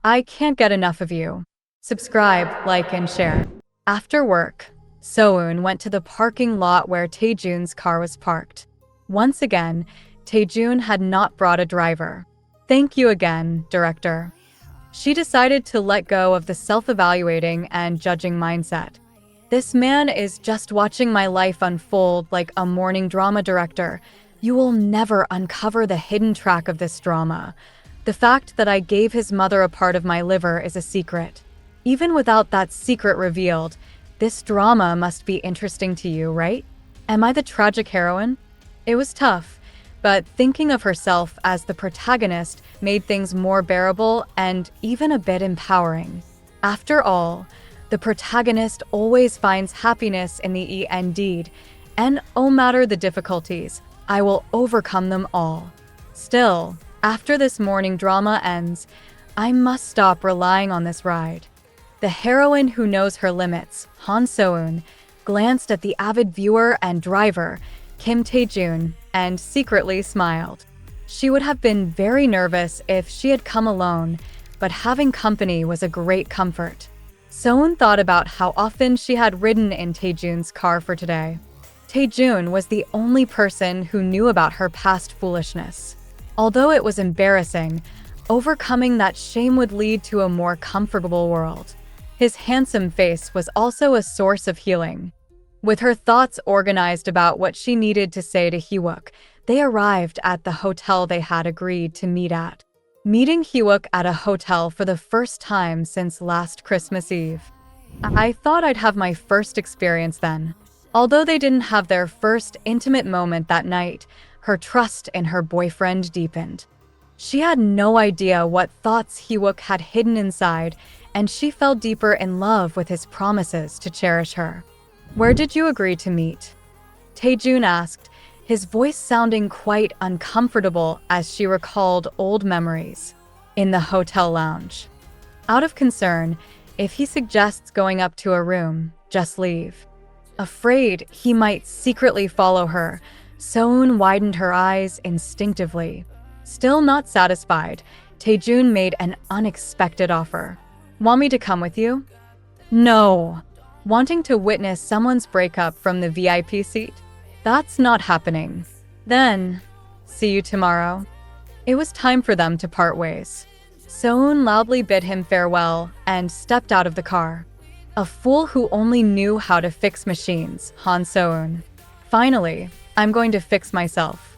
I can't get enough of you. Subscribe, like, and share. After work, So-eun went to the parking lot where Tae-joon's car was parked. Once again, Tae-joon had not brought a driver. Thank you again, director. She decided to let go of the self-evaluating and judging mindset. This man is just watching my life unfold like a morning drama director. You will never uncover the hidden track of this drama. The fact that I gave his mother a part of my liver is a secret. Even without that secret revealed, this drama must be interesting to you, right? Am I the tragic heroine? It was tough, but thinking of herself as the protagonist made things more bearable and even a bit empowering. After all, the protagonist always finds happiness in the end, and no matter the difficulties, I will overcome them all. Still, after this morning drama ends, I must stop relying on this ride. The heroine who knows her limits, So-eun, glanced at the avid viewer and driver, Tae-joon, and secretly smiled. She would have been very nervous if she had come alone, but having company was a great comfort. So-eun thought about how often she had ridden in Tae-joon's car for today. Tae-joon was the only person who knew about her past foolishness. Although it was embarrassing, overcoming that shame would lead to a more comfortable world. His handsome face was also a source of healing. With her thoughts organized about what she needed to say to Hee-wook, they arrived at the hotel they had agreed to meet at. Meeting Hee-wook at a hotel for the first time since last Christmas Eve. I thought I'd have my first experience then. Although they didn't have their first intimate moment that night, her trust in her boyfriend deepened. She had no idea what thoughts Hee-wook had hidden inside, and she fell deeper in love with his promises to cherish her. Where did you agree to meet? Tae-joon asked, his voice sounding quite uncomfortable as she recalled old memories. In the hotel lounge. Out of concern, if he suggests going up to a room, just leave. Afraid he might secretly follow her, So-eun widened her eyes instinctively. Still not satisfied, Tae-joon made an unexpected offer. Want me to come with you? No. Wanting to witness someone's breakup from the VIP seat? That's not happening. Then, see you tomorrow. It was time for them to part ways. So-eun loudly bid him farewell and stepped out of the car. A fool who only knew how to fix machines, So-eun. Finally, I'm going to fix myself.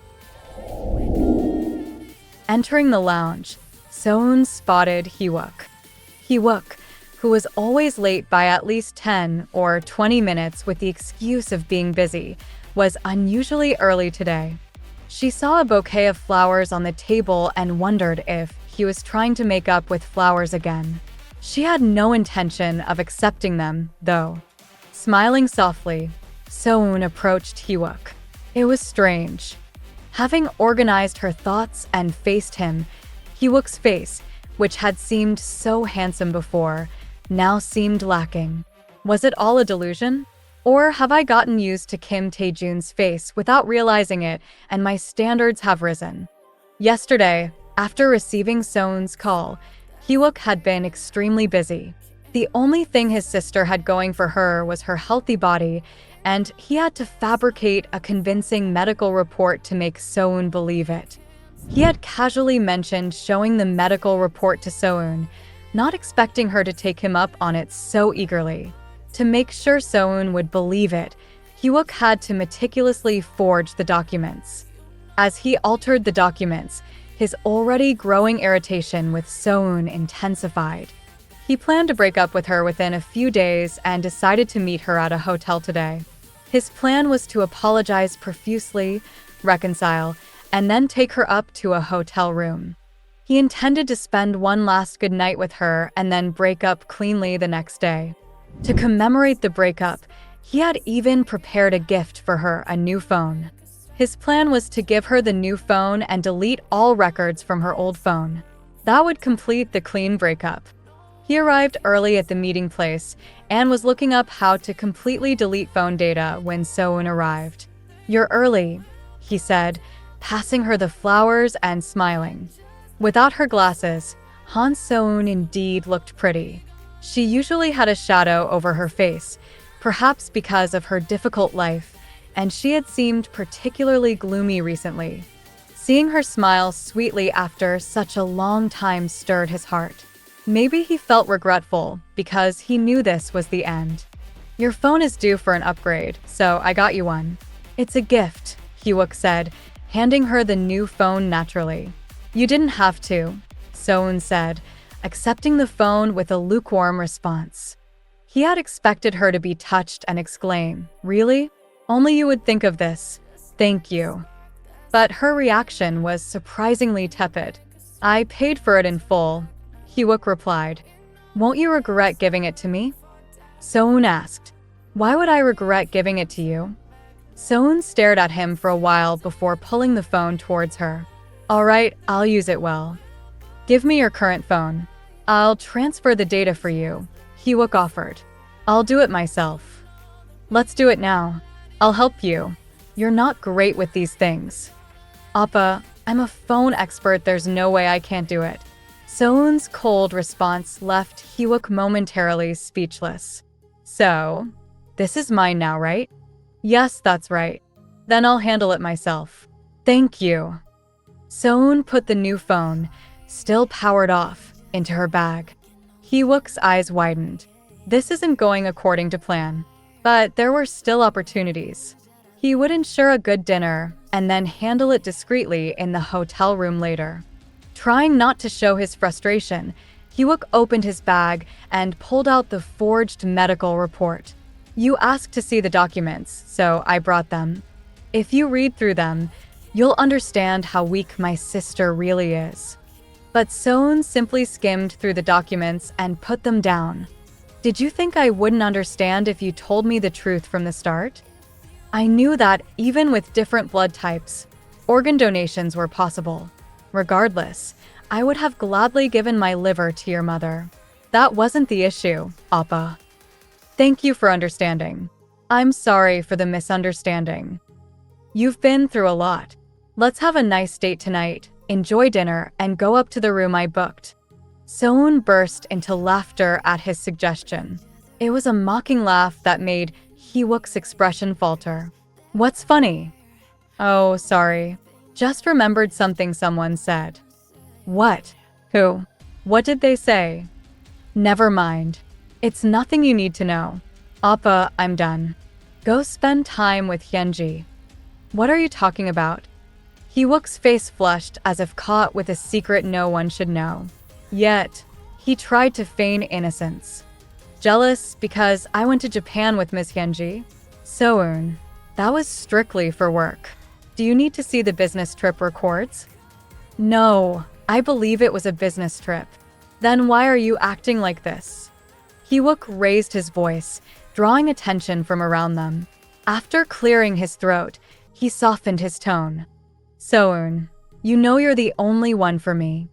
Entering the lounge, So-eun spotted Hee-wook. Hee-wook, who was always late by at least 10 or 20 minutes with the excuse of being busy, was unusually early today. She saw a bouquet of flowers on the table and wondered if he was trying to make up with flowers again. She had no intention of accepting them, though. Smiling softly, So-eun approached Hee-wook. It was strange. Having organized her thoughts and faced him, Hee-wook's face, which had seemed so handsome before, now seemed lacking. Was it all a delusion? Or have I gotten used to Tae-joon's face without realizing it, and my standards have risen? Yesterday, after receiving So-eun's call, Hee-wook had been extremely busy. The only thing his sister had going for her was her healthy body, and he had to fabricate a convincing medical report to make So-eun believe it. He had casually mentioned showing the medical report to So-eun, not expecting her to take him up on it so eagerly. To make sure So-eun would believe it, Hee-wook had to meticulously forge the documents. As he altered the documents, his already growing irritation with So-eun intensified. He planned to break up with her within a few days and decided to meet her at a hotel today. His plan was to apologize profusely, reconcile, and then take her up to a hotel room. He intended to spend one last good night with her and then break up cleanly the next day. To commemorate the breakup, he had even prepared a gift for her, a new phone. His plan was to give her the new phone and delete all records from her old phone. That would complete the clean breakup. He arrived early at the meeting place and was looking up how to completely delete phone data when So-eun arrived. "You're early," he said, passing her the flowers and smiling. Without her glasses, So-eun indeed looked pretty. She usually had a shadow over her face, perhaps because of her difficult life, and she had seemed particularly gloomy recently. Seeing her smile sweetly after such a long time stirred his heart. Maybe he felt regretful because he knew this was the end. "Your phone is due for an upgrade, so I got you one." "It's a gift," Hee-wook said, handing her the new phone naturally. "You didn't have to," So-eun said, accepting the phone with a lukewarm response. He had expected her to be touched and exclaim, "Really? Only you would think of this. Thank you." But her reaction was surprisingly tepid. "I paid for it in full," Hee-wook replied. "Won't you regret giving it to me?" So-eun asked. "Why would I regret giving it to you?" So-eun stared at him for a while before pulling the phone towards her. "All right, I'll use it well." "Give me your current phone. I'll transfer the data for you," Hee-wook offered. "I'll do it myself." "Let's do it now. I'll help you. You're not great with these things." "Appa, I'm a phone expert, there's no way I can't do it." So-eun's cold response left Hee-wook momentarily speechless. "So, this is mine now, right?" "Yes, that's right." "Then I'll handle it myself." "Thank you." So-eun put the new phone, still powered off, into her bag. Hee-wook's eyes widened. This isn't going according to plan. But there were still opportunities. He would ensure a good dinner and then handle it discreetly in the hotel room later. Trying not to show his frustration, Hee-wook opened his bag and pulled out the forged medical report. "You asked to see the documents, so I brought them. If you read through them, you'll understand how weak my sister really is." But So-eun simply skimmed through the documents and put them down. "Did you think I wouldn't understand if you told me the truth from the start? I knew that even with different blood types, organ donations were possible. Regardless, I would have gladly given my liver to your mother. That wasn't the issue, Appa. Thank you for understanding. I'm sorry for the misunderstanding. You've been through a lot. Let's have a nice date tonight, enjoy dinner, and go up to the room I booked." So-eun burst into laughter at his suggestion. It was a mocking laugh that made Hee-wook's expression falter. "What's funny?" "Oh, sorry. Just remembered something someone said." "What? Who? What did they say?" "Never mind. It's nothing you need to know. Appa, I'm done. Go spend time with Hyunji." "What are you talking about?" Hee-wook's face flushed as if caught with a secret no one should know. Yet, he tried to feign innocence. "Jealous because I went to Japan with Ms. Hyunji?" "So-eun, that was strictly for work. Do you need to see the business trip records?" "No, I believe it was a business trip." "Then why are you acting like this?" Hee-wook raised his voice, drawing attention from around them. After clearing his throat, he softened his tone. "So-eun, you know you're the only one for me.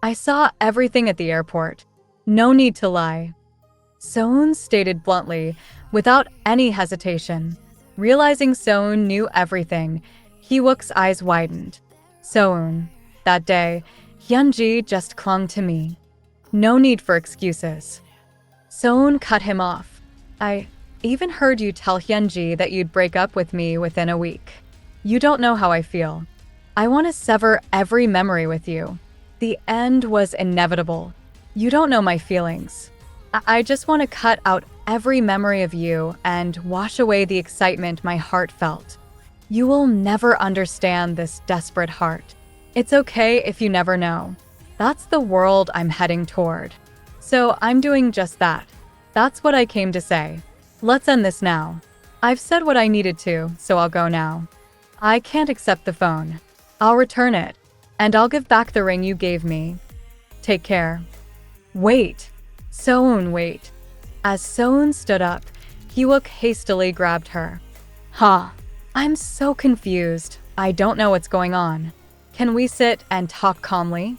I saw everything at the airport. No need to lie." So-eun stated bluntly, without any hesitation. Realizing So-eun knew everything, Hee-wook's eyes widened. "So-eun, that day, Hyunji just clung to me. No need for excuses." So-eun cut him off. "I even heard you tell Hyunji that you'd break up with me within a week. You don't know how I feel. I want to sever every memory with you. The end was inevitable. You don't know my feelings. I just want to cut out every memory of you and wash away the excitement my heart felt. You will never understand this desperate heart. It's okay if you never know. That's the world I'm heading toward. So I'm doing just that. That's what I came to say. Let's end this now. I've said what I needed to, so I'll go now. I can't accept the phone. I'll return it. And I'll give back the ring you gave me. Take care." "Wait. So-eun, wait." As So-eun stood up, Hee-wook hastily grabbed her. "Huh. I'm so confused. I don't know what's going on. Can we sit and talk calmly?"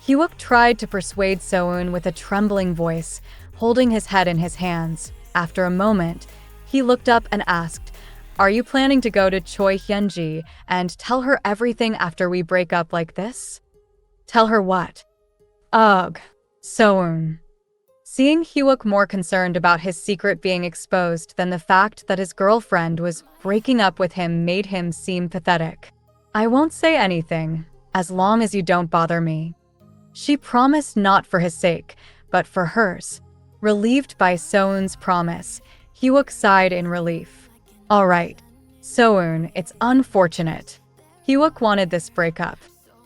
Hee-wook tried to persuade So-eun with a trembling voice, holding his head in his hands. After a moment, he looked up and asked, "Are you planning to go to Choi Hyunji and tell her everything after we break up like this?" "Tell her what?" Ugh. So-eun. Seeing Hee-wook more concerned about his secret being exposed than the fact that his girlfriend was breaking up with him made him seem pathetic. I won't say anything, as long as you don't bother me. She promised not for his sake, but for hers. Relieved by So-eun's promise, Hee-wook sighed in relief. All right, So-eun, it's unfortunate. Hee-wook wanted this breakup.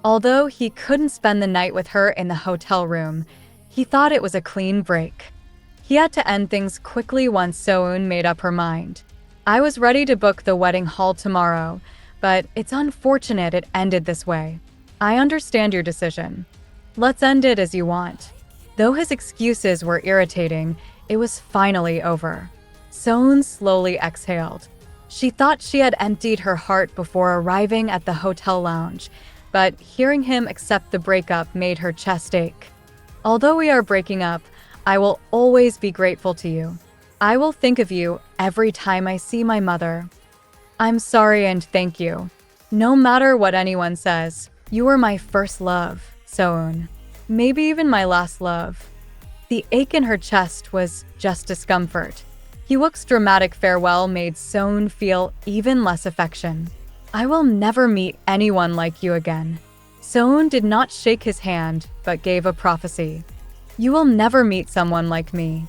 Although he couldn't spend the night with her in the hotel room, he thought it was a clean break. He had to end things quickly once So-eun made up her mind. I was ready to book the wedding hall tomorrow, but it's unfortunate it ended this way. I understand your decision. Let's end it as you want. Though his excuses were irritating, it was finally over. So-eun slowly exhaled. She thought she had emptied her heart before arriving at the hotel lounge, but hearing him accept the breakup made her chest ache. Although we are breaking up, I will always be grateful to you. I will think of you every time I see my mother. I'm sorry and thank you. No matter what anyone says, you were my first love, So-eun. Maybe even my last love. The ache in her chest was just discomfort. Hee-wook's dramatic farewell made So-eun feel even less affection. I will never meet anyone like you again. So-eun did not shake his hand, but gave a prophecy. You will never meet someone like me.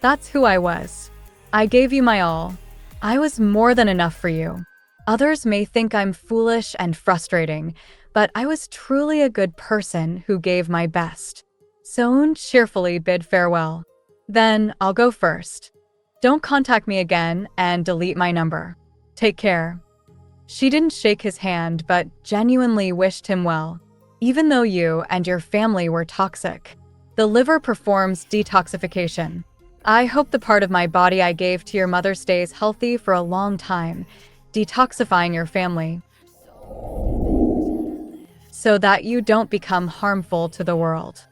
That's who I was. I gave you my all. I was more than enough for you. Others may think I'm foolish and frustrating, but I was truly a good person who gave my best. So-eun cheerfully bid farewell. Then I'll go first. Don't contact me again and delete my number. Take care. She didn't shake his hand, but genuinely wished him well. Even though you and your family were toxic, the liver performs detoxification. I hope the part of my body I gave to your mother stays healthy for a long time, detoxifying your family, so that you don't become harmful to the world.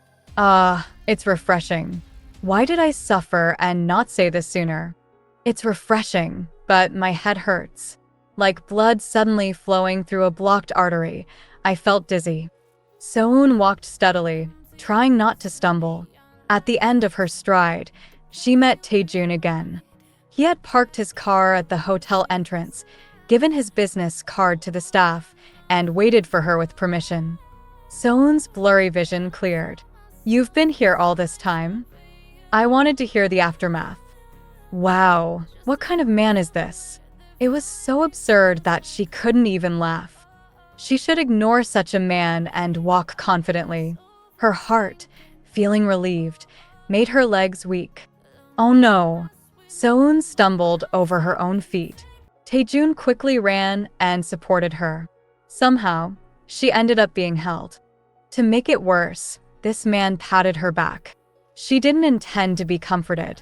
It's refreshing. Why did I suffer and not say this sooner? It's refreshing, but my head hurts. Like blood suddenly flowing through a blocked artery, I felt dizzy. So-eun walked steadily, trying not to stumble. At the end of her stride, she met Tae-joon again. He had parked his car at the hotel entrance, given his business card to the staff, and waited for her with permission. So-eun's blurry vision cleared. You've been here all this time? I wanted to hear the aftermath. Wow, what kind of man is this? It was so absurd that she couldn't even laugh. She should ignore such a man and walk confidently. Her heart, feeling relieved, made her legs weak. Oh no! So-eun stumbled over her own feet. Tae-joon quickly ran and supported her. Somehow, she ended up being held. To make it worse, this man patted her back. She didn't intend to be comforted.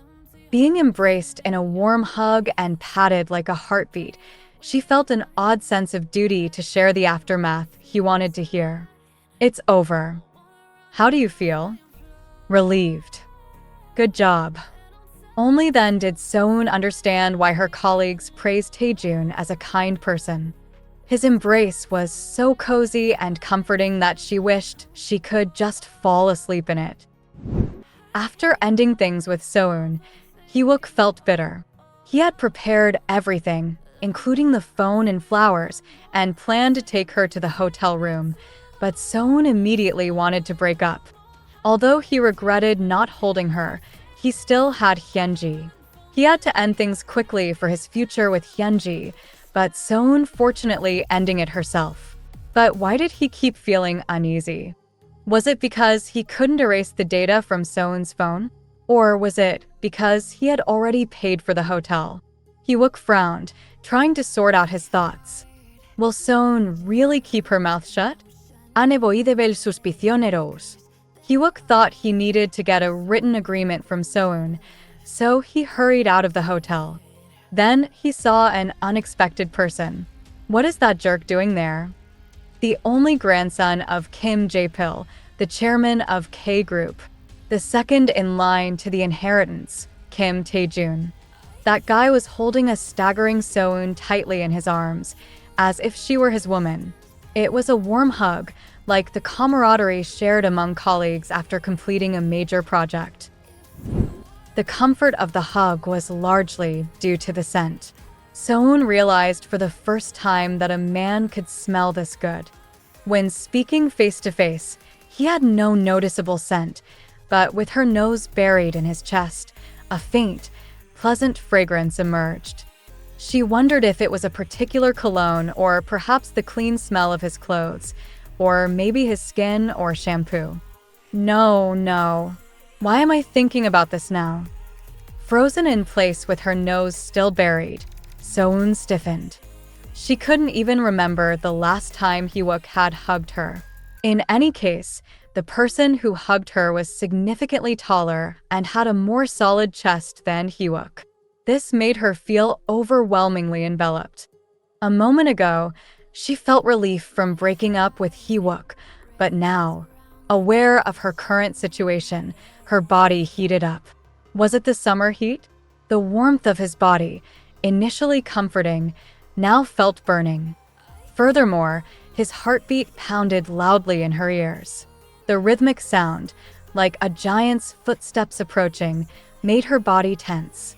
Being embraced in a warm hug and patted like a heartbeat, she felt an odd sense of duty to share the aftermath he wanted to hear. It's over. How do you feel? Relieved. Good job. Only then did So-eun understand why her colleagues praised Tae-joon as a kind person. His embrace was so cozy and comforting that she wished she could just fall asleep in it. After ending things with So-eun, Hee-wook felt bitter. He had prepared everything, including the phone and flowers, and planned to take her to the hotel room, but So-eun immediately wanted to break up. Although he regretted not holding her, he still had Hyunji. He had to end things quickly for his future with Hyunji, but So-eun fortunately ending it herself. But why did he keep feeling uneasy? Was it because he couldn't erase the data from So-eun's phone? Or was it because he had already paid for the hotel? Hee-wook frowned, trying to sort out his thoughts. Will So-eun really keep her mouth shut? Ane voide vel suspicioneros. Hee-wook thought he needed to get a written agreement from So-eun, so he hurried out of the hotel. Then he saw an unexpected person. What is that jerk doing there? The only grandson of Kim Jae-pil, the chairman of K Group. The second in line to the inheritance, Kim Tae-joon. That guy was holding a staggering So-eun tightly in his arms, as if she were his woman. It was a warm hug, like the camaraderie shared among colleagues after completing a major project. The comfort of the hug was largely due to the scent. So-eun realized for the first time that a man could smell this good. When speaking face-to-face, he had no noticeable scent, but with her nose buried in his chest, a faint, pleasant fragrance emerged. She wondered if it was a particular cologne or perhaps the clean smell of his clothes, or maybe his skin or shampoo. No. Why am I thinking about this now? Frozen in place with her nose still buried, So-eun stiffened. She couldn't even remember the last time Hee-wook had hugged her. In any case, the person who hugged her was significantly taller and had a more solid chest than Hee-wook. This made her feel overwhelmingly enveloped. A moment ago, she felt relief from breaking up with Hee-wook, but now, aware of her current situation, her body heated up. Was it the summer heat? The warmth of his body, initially comforting, now felt burning. Furthermore, his heartbeat pounded loudly in her ears. The rhythmic sound, like a giant's footsteps approaching, made her body tense.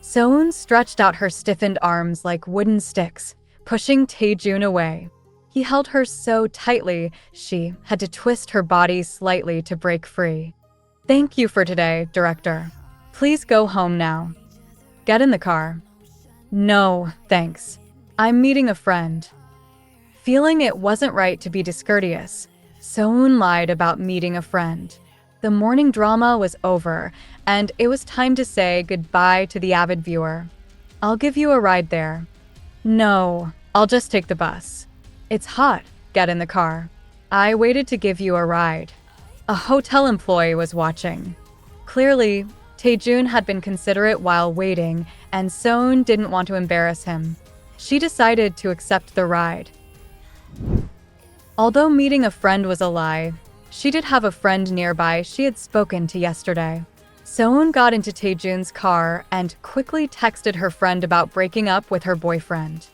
So-eun stretched out her stiffened arms like wooden sticks, pushing Tae-joon away. He held her so tightly, she had to twist her body slightly to break free. "Thank you for today, Director. Please go home now." "Get in the car." "No, thanks. I'm meeting a friend." Feeling it wasn't right to be discourteous, So-eun lied about meeting a friend. The morning drama was over, and it was time to say goodbye to the avid viewer. "I'll give you a ride there." "No, I'll just take the bus." "It's hot. Get in the car." "I waited to give you a ride." A hotel employee was watching. Clearly, Tae-joon had been considerate while waiting, and So-eun didn't want to embarrass him. She decided to accept the ride. Although meeting a friend was a lie, she did have a friend nearby she had spoken to yesterday. So-eun got into Tae-joon's car and quickly texted her friend about breaking up with her boyfriend.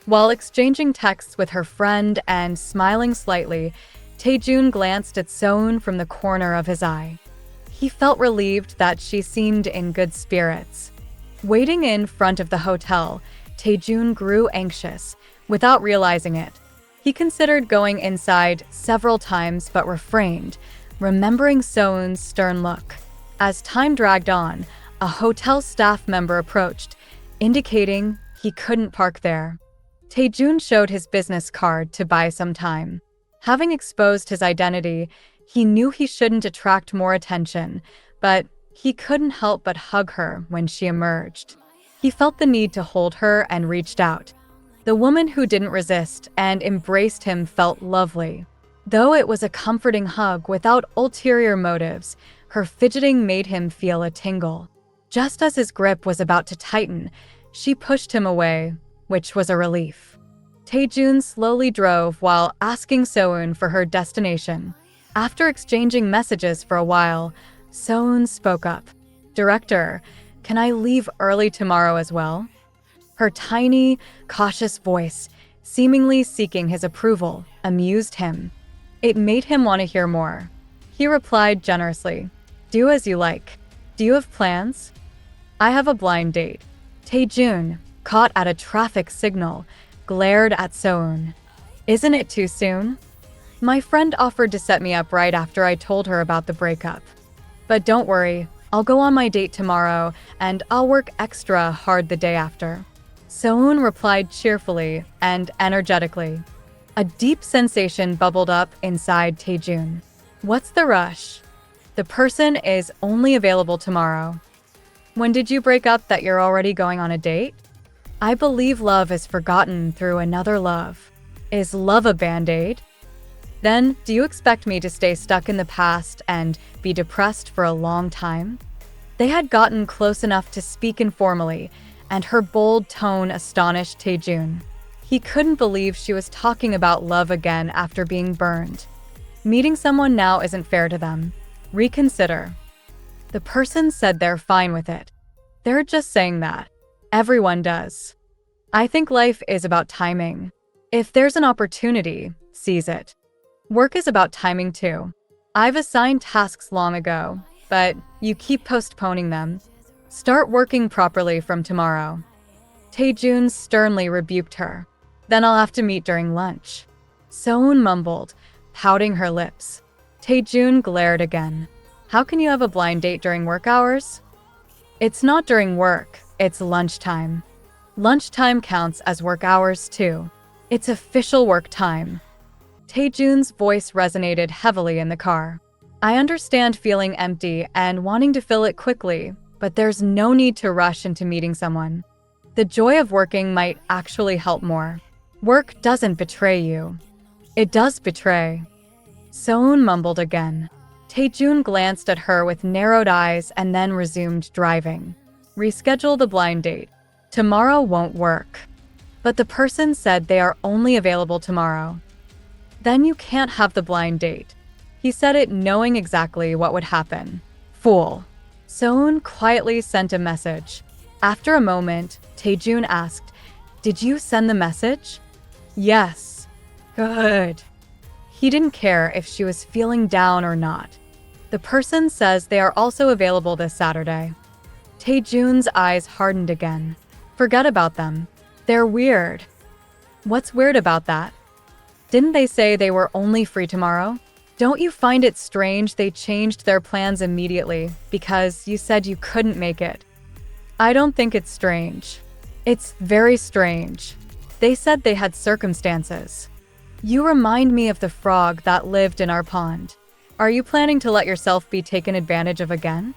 While exchanging texts with her friend and smiling slightly, Tae-joon glanced at So-eun from the corner of his eye. He felt relieved that she seemed in good spirits. Waiting in front of the hotel, Tae-joon grew anxious, without realizing it. He considered going inside several times but refrained, remembering So-eun's stern look. As time dragged on, a hotel staff member approached, indicating he couldn't park there. Tae-joon showed his business card to buy some time. Having exposed his identity, he knew he shouldn't attract more attention, but he couldn't help but hug her when she emerged. He felt the need to hold her and reached out. The woman who didn't resist and embraced him felt lovely. Though it was a comforting hug without ulterior motives, her fidgeting made him feel a tingle. Just as his grip was about to tighten, she pushed him away, which was a relief. Tae-joon slowly drove while asking So-eun for her destination. After exchanging messages for a while, So-eun spoke up. "Director, can I leave early tomorrow as well?" Her tiny, cautious voice, seemingly seeking his approval, amused him. It made him want to hear more. He replied generously, "Do as you like. Do you have plans?" "I have a blind date." Tae-joon, caught at a traffic signal, glared at So-eun. "Isn't it too soon?" "My friend offered to set me up right after I told her about the breakup. But don't worry, I'll go on my date tomorrow, and I'll work extra hard the day after." So-eun replied cheerfully and energetically. A deep sensation bubbled up inside Tae-joon. "What's the rush? The person is only available tomorrow." "When did you break up that you're already going on a date?" "I believe love is forgotten through another love." "Is love a band-aid?" "Then, do you expect me to stay stuck in the past and be depressed for a long time?" They had gotten close enough to speak informally, and her bold tone astonished Tae-joon. He couldn't believe she was talking about love again after being burned. Meeting someone now isn't fair to them. Reconsider. The person said they're fine with it. They're just saying that. Everyone does. I think life is about timing. If there's an opportunity, seize it. Work is about timing too. I've assigned tasks long ago, but you keep postponing them. Start working properly from tomorrow. Tae-joon sternly rebuked her. Then I'll have to meet during lunch. So-eun mumbled, pouting her lips. Tae-joon glared again. How can you have a blind date during work hours? It's not during work, it's lunchtime. Lunchtime counts as work hours too. It's official work time. Tae-joon's voice resonated heavily in the car. I understand feeling empty and wanting to fill it quickly, but there's no need to rush into meeting someone. The joy of working might actually help more. Work doesn't betray you. It does betray. So-eun mumbled again. Tae-joon glanced at her with narrowed eyes and then resumed driving. Reschedule the blind date. Tomorrow won't work. But the person said they are only available tomorrow. Then you can't have the blind date. He said it knowing exactly what would happen. Fool. So-eun quietly sent a message. After a moment, Tae-joon asked, "Did you send the message?" "Yes." "Good." He didn't care if she was feeling down or not. The person says they are also available this Saturday. Tae-joon's eyes hardened again. Forget about them. They're weird. What's weird about that? Didn't they say they were only free tomorrow? Don't you find it strange they changed their plans immediately because you said you couldn't make it? I don't think it's strange. It's very strange. They said they had circumstances. You remind me of the frog that lived in our pond. Are you planning to let yourself be taken advantage of again?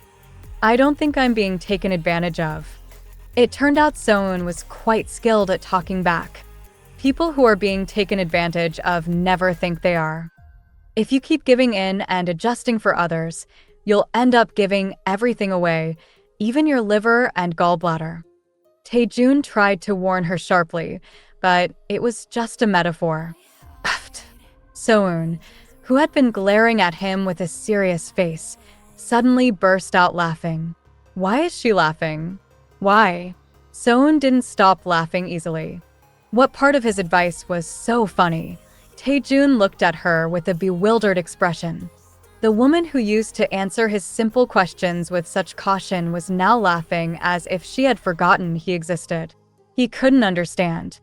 I don't think I'm being taken advantage of. It turned out So-eun was quite skilled at talking back. People who are being taken advantage of never think they are. If you keep giving in and adjusting for others, you'll end up giving everything away, even your liver and gallbladder. Tae-joon tried to warn her sharply, but it was just a metaphor. So-eun, who had been glaring at him with a serious face, suddenly burst out laughing. Why is she laughing? Why? So-eun didn't stop laughing easily. What part of his advice was so funny? Tae-joon looked at her with a bewildered expression. The woman who used to answer his simple questions with such caution was now laughing as if she had forgotten he existed. He couldn't understand.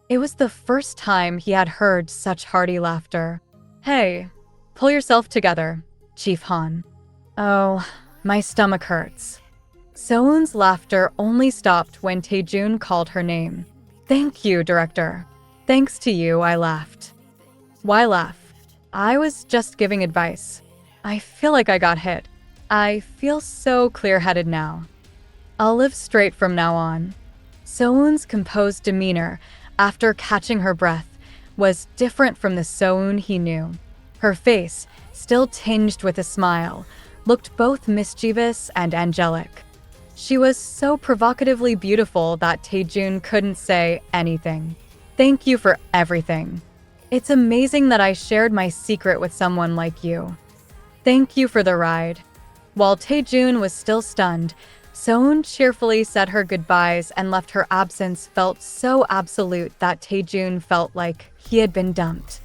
It was the first time he had heard such hearty laughter. Hey, pull yourself together, Chief Han. Oh, my stomach hurts. So-eun's laughter only stopped when Tae-joon called her name. Thank you, Director. Thanks to you, I laughed. Why laugh? I was just giving advice. I feel like I got hit. I feel so clear-headed now. I'll live straight from now on. So-eun's composed demeanor, after catching her breath, was different from the So-eun he knew. Her face, still tinged with a smile, looked both mischievous and angelic. She was so provocatively beautiful that Tae-joon couldn't say anything. Thank you for everything. It's amazing that I shared my secret with someone like you. Thank you for the ride. While Tae-joon was still stunned, So-eun cheerfully said her goodbyes and left. Her absence felt so absolute that Tae-joon felt like he had been dumped.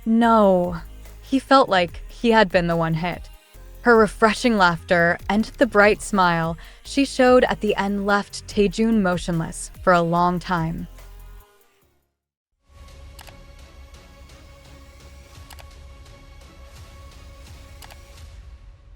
No, he felt like he had been the one hit. Her refreshing laughter and the bright smile she showed at the end left Tae-joon motionless for a long time.